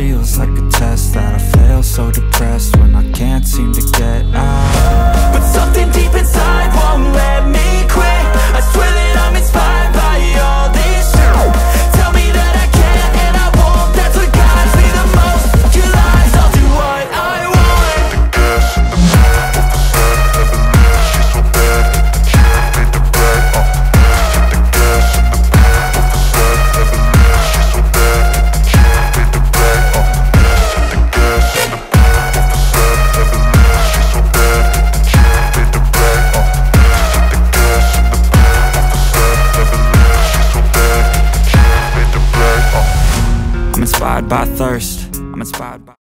feels like a test that I fail, so depressed when I can't seem to get out. But something deep inside won't let me quit. I swear that I'm inspired by all this shit. Tell me that I can't and I won't. That's what guides me the most. Your lies, I'll do what I want. The gas in the back of the sun, never leave, she's so bad. She made the brag, the gas in the back of the sun, never leave, she's so bad. She made the brag, the gas in the back of the sun, never leave, she's so bad. She made the brag, the gas in the back of the sun, never leave, she's so bad. She made the brag, I'm inspired by thirst,